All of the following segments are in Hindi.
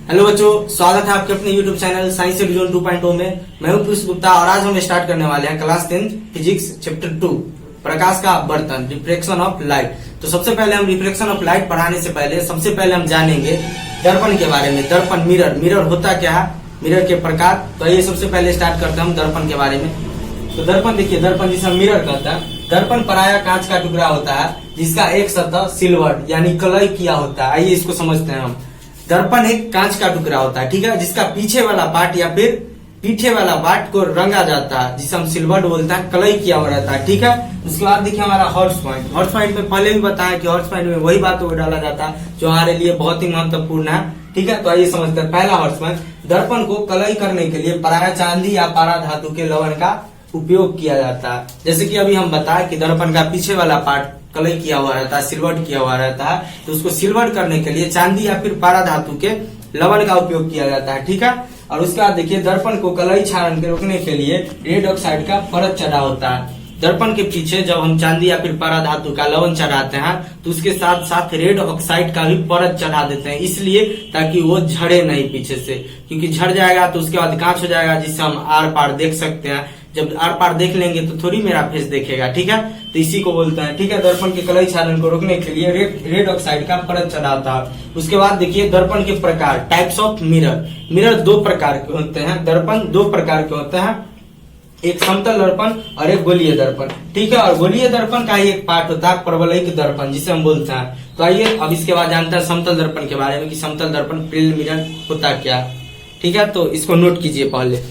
हेलो बच्चों, स्वागत है आपके अपने YouTube चैनल साइंस एडुकेशन 2.0 में। मैं हूं पीयूष गुप्ता और आज हम स्टार्ट करने वाले हैं क्लास 10 फिजिक्स चैप्टर 2 प्रकाश का अपवर्तन, रिफ्रैक्शन ऑफ लाइट। तो सबसे पहले हम रिफ्रैक्शन ऑफ लाइट पढ़ाने से पहले सबसे पहले हम जानेंगे दर्पण के बारे में। दर्पण, मिरर होता क्या है, मिरर के प्रकार। तो ये सबसे पहले स्टार्ट करते हैं हम दर्पण के बारे में। तो दर्पण देखिए, दर्पण जिसे हम मिरर कहते हैं। दर्पण प्रायः कांच का टुकड़ा होता है जिसका एक सतह सिल्वर यानी कलई किया होता है। आइए इसको समझते हैं हम। दर्पण एक कांच का टुकड़ा होता है, ठीक है, जिसका पीछे वाला पार्ट या फिर पीछे वाला पार्ट को रंगा जाता है, जिसे हम सिल्वर बोलते हैं, कलई किया हुआ रहता है, ठीक है। उसके बाद देखिए हमारा हॉर्स पॉइंट। हॉर्स पॉइंट में पहले भी बताया कि हॉर्स पॉइंट में वही बातों को डाला जाता है जो हमारे लिए बहुत ही महत्वपूर्ण है, ठीक है। तो आइए समझते हैं पहला हॉर्स पॉइंट। दर्पण को कलई करने के लिए प्रायः चांदी या पारा धातु के लवण का उपयोग किया जाता है। जैसे कि अभी हम बताए कि दर्पण का पीछे वाला पार्ट कलई किया हुआ रहता है, सिल्वर्ड किया हुआ रहता है, तो उसको सिल्वर्ड करने के लिए चांदी या फिर पारा धातु के लवण का उपयोग किया जाता है, ठीक है। और उसके बाद देखिए दर्पण को कलई क्षारण के रोकने के लिए रेड ऑक्साइड का परत चढ़ा होता है। दर्पण के पीछे जब हम चांदी या फिर पारा धातु का लवण चढ़ाते हैं तो उसके साथ साथ रेड ऑक्साइड का भी परत चढ़ा देते हैं, इसलिए ताकि वो झड़े नहीं पीछे से, क्योंकि झड़ जाएगा तो उसके बाद कांच हो जाएगा जिससे हम आर पार देख सकते हैं। जब आर पार देख लेंगे तो थोड़ी मेरा फेस देखेगा, ठीक है। तो इसी को बोलते हैं, ठीक है, दर्पण के कलई क्षारण को रोकने के लिए रेड ऑक्साइड का परत चढ़ाता है। उसके बाद देखिए दर्पण के प्रकार, टाइप्स ऑफ मिरर। मिरर दो प्रकार के होते हैं, दर्पण दो प्रकार के होते हैं, एक समतल दर्पण और एक गोलीय दर्पण, ठीक है। और गोलीय दर्पण का ही एक पार्ट होता है परवलयिक दर्पण, जिसे हम बोलते हैं। तो आइए अब इसके बाद जानते हैं समतल दर्पण के बारे में कि समतल दर्पण प्लेन मिरर होता क्या, ठीक है। तो इसको नोट कीजिए पहले।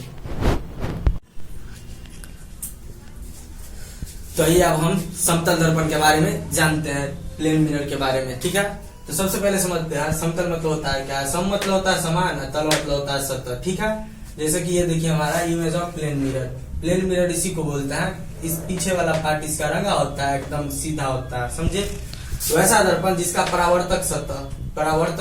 तो आइए अब हम समतल दर्पण के बारे में जानते हैं, प्लेन मिरर के बारे में, ठीक है। तो सबसे पहले समझते हैं समतल मतलब होता है क्या है। सम मतलब होता है समान, तल मतलब होता है सतह, ठीक है। जैसे कि ये देखिए हमारा image of plane mirror. Plane mirror इसी को बोलते हैं। इस पीछे वाला पार्ट इसका रंगा होता है, एकदम सीधा होता है, समझे। तो ऐसा दर्पण जिसका परावर्तक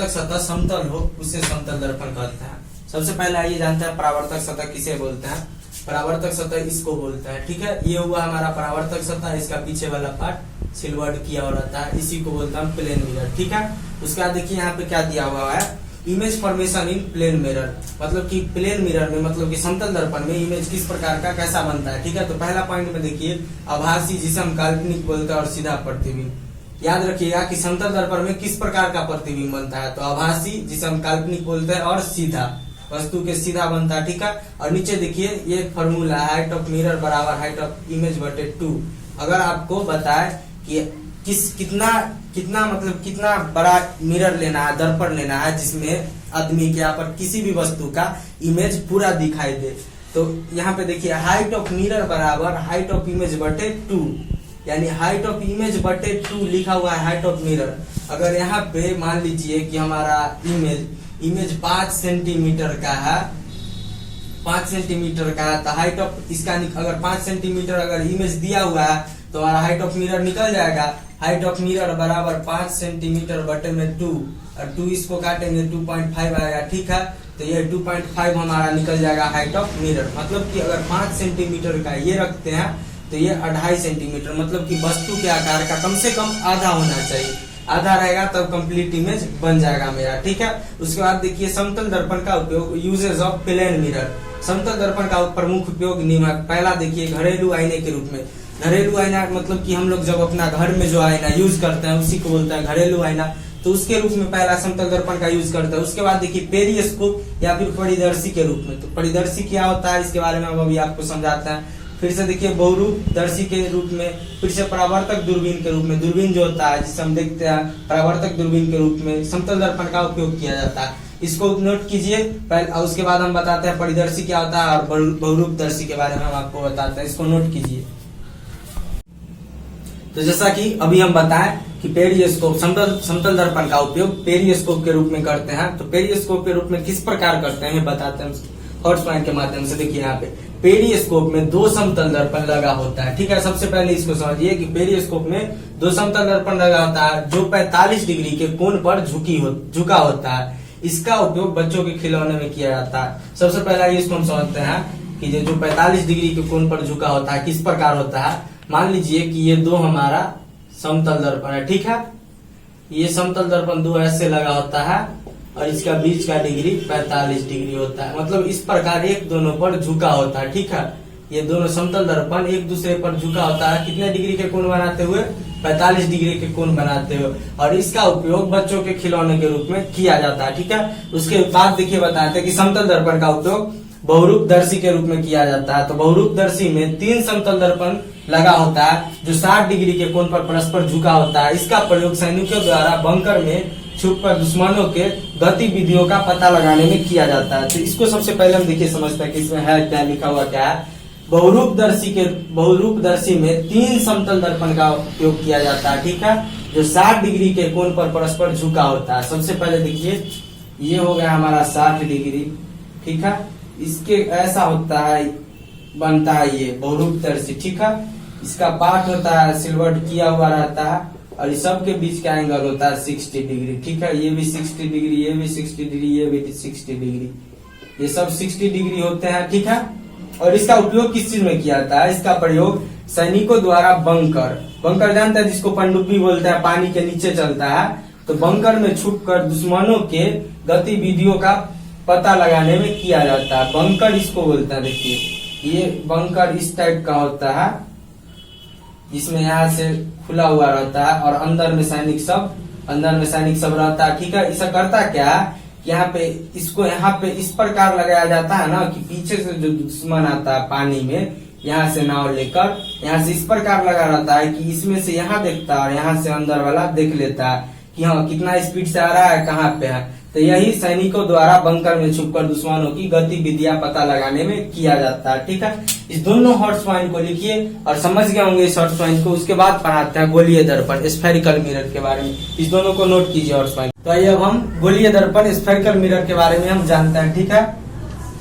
सतह समतल हो उसे समतल दर्पण कहते हैं। सबसे पहले आइए जानते हैं परावर्तक सतह किसे बोलते हैं। परावर्तक सतह इसको बोलते हैं, ठीक है। ये हुआ हमारा परावर्तक सतह, इसका पीछे वाला पार्ट सिल्वर्ड किया हुआ रहता है, इसी को बोलते हैं प्लेन मिरर, ठीक है। उसके बाद देखिए यहाँ पे क्या दिया हुआ है, image formation in plane mirror. मतलब कि प्लेन मिरर में, मतलब कि समतल दर्पण में इमेज किस प्रकार का कैसा बनता है, ठीक है। तो पहला पॉइंट में देखिए आभासी, जिसे हम काल्पनिक बोलते हैं, और सीधा प्रतिबिंब। याद रखिएगा कि समतल दर्पण में किस प्रकार का प्रतिबिंब बनता है, तो आभासी जिसे हम काल्पनिक बोलते हैं, और सीधा वस्तु के सीधा बनता है, ठीक है। और नीचे देखिए ये फॉर्मूला है, हाइट ऑफ मिरर बराबर हाइट ऑफ इमेज बटे 2। अगर आपको बताए कि कितना बड़ा मिरर लेना है, दर्पण लेना है जिसमें आदमी के यहाँ पर किसी भी वस्तु का इमेज पूरा दिखाई दे, तो यहाँ पे देखिए हाइट ऑफ मिरर बराबर हाइट ऑफ इमेज बटे 2, यानी हाइट ऑफ इमेज बटे 2 लिखा हुआ है हाइट ऑफ मिरर। अगर यहाँ पे मान लीजिए कि हमारा इमेज 5 सेंटीमीटर का है, 5 सेंटीमीटर का है, तो हाइट ऑफ इसका अगर 5 सेंटीमीटर अगर इमेज दिया हुआ है तो हमारा हाइट ऑफ मिरर निकल जाएगा। हाइट ऑफ मिरर बराबर 5 सेंटीमीटर बटे में 2, और 2 इसको काटेंगे 2.5 आएगा, ठीक है। तो ये 2.5 हमारा निकल जाएगा हाइट ऑफ मिरर। मतलब कि अगर 5 सेंटीमीटर का ये रखते हैं तो ये 2.5 सेंटीमीटर, मतलब कि वस्तु के आकार का कम से कम आधा होना चाहिए। आधा रहेगा तब कंप्लीट इमेज बन जाएगा मेरा, ठीक है। उसके बाद देखिए समतल दर्पण का उपयोग, यूजेस ऑफ प्लेन मिरर। समतल दर्पण का प्रमुख उपयोग निम्न। पहला देखिए घरेलू आईने के रूप में। घरेलू आईना मतलब कि हम लोग जब अपना घर में जो आईना यूज करते हैं उसी को बोलते हैं घरेलू आईना, तो उसके रूप में पहला समतल दर्पण का यूज करते हैं। उसके बाद देखिए पेरिस्कोप या फिर परिदर्शी के रूप में। तो परिदर्शी क्या होता है इसके बारे में हम अभी आपको समझाते हैं। फिर से देखिए बहुरूपदर्शी के रूप में, फिर से परावर्तक दूरबीन के रूप में। दूरबीन जो होता है जिसे हम देखते हैं, परावर्तक दूरबीन के रूप में समतल दर्पण का उपयोग किया जाता है। इसको नोट कीजिए पहले, उसके बाद हम बताते हैं परिदर्शी क्या होता है और बहुरूपदर्शी के बारे में हम आपको बताते हैं। इसको नोट कीजिए। तो जैसा कि अभी हम बताएं कि पेरिस्कोप, समतल दर्पण का उपयोग पेरिस्कोप के रूप में करते हैं। तो पेरिस्कोप के रूप में किस प्रकार करते हैं बताते हैं हॉर्स पॉइंट के माध्यम से। देखिए यहाँ पे पेरिस्कोप में 2 समतल दर्पण लगा होता है, ठीक है। सबसे पहले इसको समझिए कि पेरिस्कोप में 2 समतल दर्पण लगा होता है जो 45 डिग्री के कोण पर झुका होता है। इसका उपयोग बच्चों के खिलौने में किया जाता है। सबसे पहला इसको हम समझते हैं कि जो 45 डिग्री के कोण पर झुका होता है किस प्रकार होता है। मान लीजिए कि ये 2 हमारा समतल दर्पण है, ठीक है। ये समतल दर्पण 2 ऐसे लगा होता है और इसका बीच का डिग्री 45 डिग्री होता है। मतलब इस प्रकार एक दोनों पर झुका होता है, ठीक है। ये दोनों समतल दर्पण एक दूसरे पर झुका होता है, कितने डिग्री के कोण बनाते हुए, 45 डिग्री के कोण बनाते हुए, और इसका उपयोग बच्चों के खिलौने के रूप में किया जाता है, ठीक है। उसके बाद देखिए बताते हैं कि समतल दर्पण का उपयोग बहुरूपदर्शी के रूप में किया जाता है। तो बहुरूपदर्शी में 3 समतल दर्पण लगा होता है जो 60 डिग्री के कोण पर परस्पर झुका होता है। इसका प्रयोग सैनिकों द्वारा बंकर में छुपकर दुश्मनों के गतिविधियों का पता लगाने में किया जाता है। तो इसको सबसे पहले हम देखिए समझते हैं कि इसमें है क्या, लिखा हुआ क्या है। बहुरूपदर्शी में 3 समतल दर्पण का उपयोग किया जाता है, ठीक है, जो 60 डिग्री के कोण पर परस्पर झुका होता है। सबसे पहले देखिए ये हो गया हमारा 60 डिग्री, ठीक है। इसके ऐसा होता है, बनता है ये बहुरूपदर्शी, ठीक है। इसका पार्ट होता है सिल्वर्ड किया हुआ रहता है और इस सब के बीच का एंगल होता है 60 डिग्री, ठीक है। ये भी 60 डिग्री, ये भी 60 डिग्री, ये भी 60 डिग्री, ये सब 60 डिग्री होते हैं, ठीक है। और इसका उपयोग किस चीज में किया जाता है? इसका प्रयोग सैनिकों द्वारा बंकर जानते हैं जिसको पनडुब्बी बोलते हैं, पानी के नीचे चलता है। तो बंकर में छुपकर दुश्मनों के गतिविधियों का पता लगाने में किया जाता है। बंकर इसको बोलते हैं। देखिए ये बंकर इस टाइप का होता है जिसमें यहाँ से खुला हुआ रहता है और अंदर में सैनिक सब रहता है, ठीक है। इसे करता क्या है, यहाँ पे इसको यहाँ पे इस प्रकार लगाया जाता है ना कि पीछे से जो दुश्मन आता है पानी में, यहाँ से नाव लेकर यहाँ से इस प्रकार लगा रहता है कि इसमें से यहाँ देखता है और यहाँ से अंदर वाला देख लेता है कि हाँ कितना स्पीड से आ रहा है, कहाँ पे है। तो यही सैनिकों द्वारा बंकर में छुपकर दुश्मनों की गतिविधियां पता लगाने में किया जाता है, ठीक है। इस दोनों हॉट्स पॉइंट को लिखिए और समझ गए होंगे इस हॉट्स पॉइंट को। उसके बाद पढ़ाते हैं गोलीय दर्पण, स्फेरिकल मिरर के बारे में। इस दोनों को नोट कीजिए हॉट्स पॉइंट। तो आइए अब हम गोलीय दर्पण, स्फेरिकल मिरर के बारे में हम जानते हैं, ठीक है।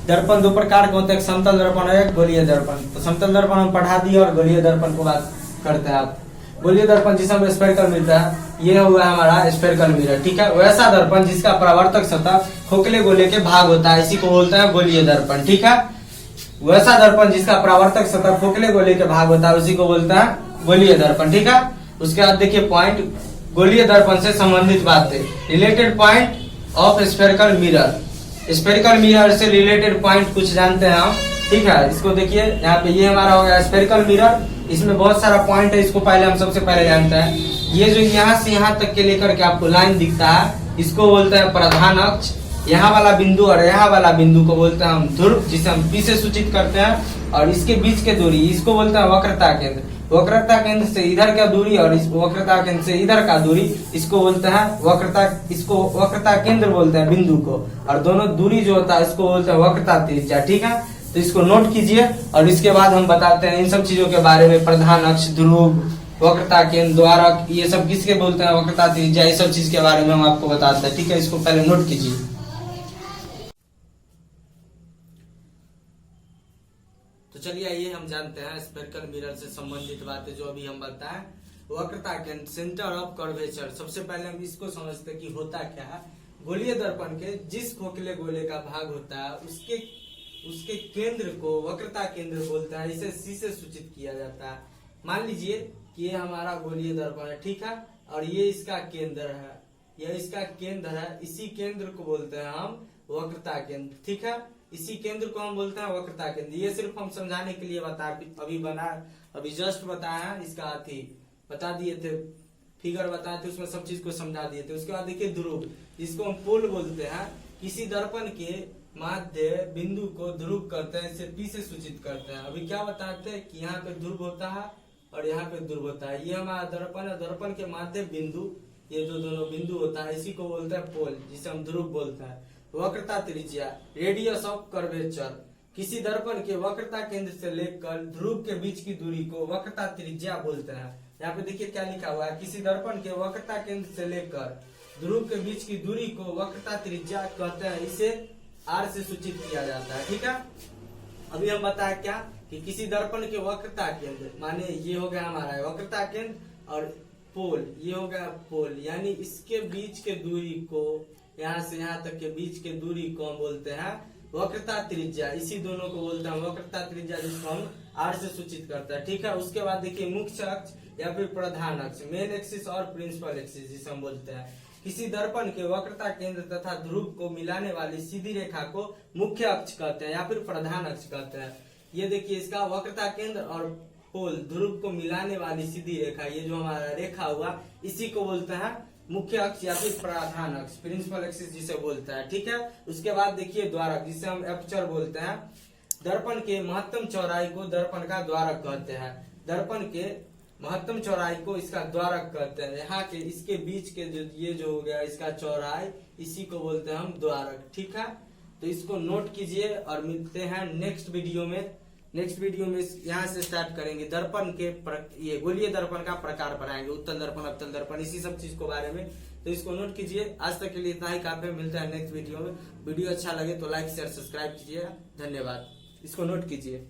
दर्पण 2 प्रकार के होते हैं, एक समतल दर्पण है, एक गोलीय दर्पण। तो समतल दर्पण हम पढ़ा दिए और गोलीय दर्पण को बात करते हैं आप। गोलीय दर्पण जिसे हमें स्फेरिकल मिलता है, ये हुआ हमारा स्फेरिकल मिरर, ठीक है। वैसा दर्पण जिसका परावर्तक सतह खोखले गोले के भाग होता है, इसी को बोलते हैं गोलीय दर्पण, ठीक है। वैसा दर्पण जिसका परावर्तक सतह खोखले गोले के भाग होता है, उसी को बोलते हैं गोलीय दर्पण, ठीक है। उसके बाद देखिए पॉइंट, गोलीय दर्पण से संबंधित बातें, related point of spherical mirror. Spherical mirror से रिलेटेड पॉइंट कुछ जानते हैं हम, ठीक है। इसको देखिए यहाँ पे, ये हमारा हो गया स्फेरिकल मिरर। इसमें बहुत सारा पॉइंट है, इसको पहले हम सबसे पहले जानते हैं। ये जो यहाँ से यहाँ तक के लेकर के आपको लाइन दिखता है, इसको बोलते हैं प्रधान अक्ष। यहाँ वाला बिंदु और यहाँ वाला बिंदु को बोलते हैं हम ध्रुव, जिसे हम P से सूचित करते हैं। और इसके बीच के दूरी, इसको बोलते हैं वक्रता केंद्र। वक्रता केंद्र से इधर का दूरी और इस वक्रता केंद्र से इधर का दूरी, इसको बोलते हैं वक्रता, इसको वक्रता केंद्र बोलते हैं बिंदु को। और दोनों दूरी जो होता है इसको बोलते हैं वक्रता त्रिज्या, ठीक है। तो इसको नोट कीजिए और इसके बाद हम बताते हैं इन सब चीजों के बारे में। प्रधान अक्ष, ध्रुव, वक्रता केंद्र, द्वारक, ये सब किसके बोलते हैं, वक्रता त्रिज्या, ये सब चीज के बारे में हम आपको बताते हैं, ठीक है। इसको पहले नोट कीजिए। तो चलिए आइए हम जानते हैं स्फेरिकल मिरर से संबंधित बातें जो अभी हम बताएं। वक्रता केंद्र, सेंटर ऑफ कर्वेचर। सबसे पहले हम इसको समझते हैं कि होता क्या है। गोलीय दर्पण के जिस खोखले गोले का भाग होता है उसके केंद्र को वक्रता केंद्र बोलता है। इसे C से सूचित किया जाता है। मान लीजिए कि ये हमारा गोलीय दर्पण है, ठीक है, और ये इसका केंद्र है, यह इसका केंद्र है। इसी केंद्र को बोलते हैं हम वक्रता केंद्र, ठीक है। इसी केंद्र को हम बोलते हैं वक्रता केंद्र। ये सिर्फ हम समझाने के लिए अभी जस्ट बताया, इसका अथी बता दिए थे, फिगर बताए थे, उसमें सब चीज को समझा दिए थे। उसके बाद देखिए ध्रुव, जिसको हम पोल बोलते हैं। किसी दर्पण के माध्य बिंदु को ध्रुव करते हैं, इसे P से सूचित करते हैं। अभी क्या बताते हैं कि यहाँ पे ध्रुव होता है और यहाँ पे ध्रुव होता है। ये हमारा दर्पण है, दर्पण के माध्य बिंदु, ये जो दोनों बिंदु होता है इसी को बोलते हैं पोल, जिसे हम ध्रुव बोलते हैं। वक्रता त्रिज्या, रेडियस ऑफ कर्वेचर। किसी दर्पण के वक्रता केंद्र से लेकर ध्रुव के बीच की दूरी को वक्रता त्रिज्या बोलते हैं। यहाँ पे देखिए क्या लिखा हुआ है, किसी दर्पण के वक्रता केंद्र से लेकर ध्रुव के बीच की दूरी को वक्रता त्रिज्या कहते हैं। इसे R से सूचित किया जाता है, ठीक है। अभी हम बताया क्या कि किसी दर्पण के वक्रता केंद्र, माने ये हो गया हमारा वक्रता केंद्र और पोल, ये हो गया पोल, यानी इसके बीच के दूरी को, यहाँ से यहाँ तक के बीच के दूरी को हम बोलते हैं वक्रता त्रिज्या। इसी दोनों को बोलते हैं वक्रता त्रिज्या, जिसको हम R से सूचित करते हैं, ठीक है। उसके बाद देखिए मुख्य अक्ष या फिर प्रधान अक्ष, मेन एक्सिस और प्रिंसिपल एक्सिस जिसे हम बोलते हैं। किसी दर्पण के वक्रता केंद्र तथा ध्रुव को मिलाने वाली सीधी रेखा को मुख्य अक्ष कहते हैं या फिर प्रधान अक्ष कहते हैं। ये देखिए इसका वक्रता केंद्र और पोल ध्रुव को मिलाने वाली सीधी रेखा, ये जो हमारा रेखा हुआ इसी को बोलते हैं मुख्य अक्ष या फिर प्रधान अक्ष, प्रिंसिपल एक्सिस जिसे बोलता है। ठीक है, उसके बाद देखिए द्वारक जिसे हम एपर्चर बोलते हैं। दर्पण के महत्तम चौड़ाई को दर्पण का द्वारक कहते हैं। दर्पण के महत्तम चौड़ाई को इसका द्वारक कहते हैं। यहाँ के इसके बीच के जो हो गया इसका चौड़ाई, इसी को बोलते हैं हम द्वारक। ठीक है, तो इसको नोट कीजिए और मिलते हैं नेक्स्ट वीडियो में। नेक्स्ट वीडियो में यहाँ से स्टार्ट करेंगे दर्पण के ये गोलीय दर्पण का प्रकार पढ़ाएंगे, उत्तल दर्पण, अवतल दर्पण, इसी सब चीज के बारे में। तो इसको नोट कीजिए। आज तक के लिए इतना ही काफी है। मिलता है नेक्स्ट वीडियो में। वीडियो अच्छा लगे तो लाइक शेयर सब्सक्राइब कीजिए। धन्यवाद। इसको नोट कीजिए।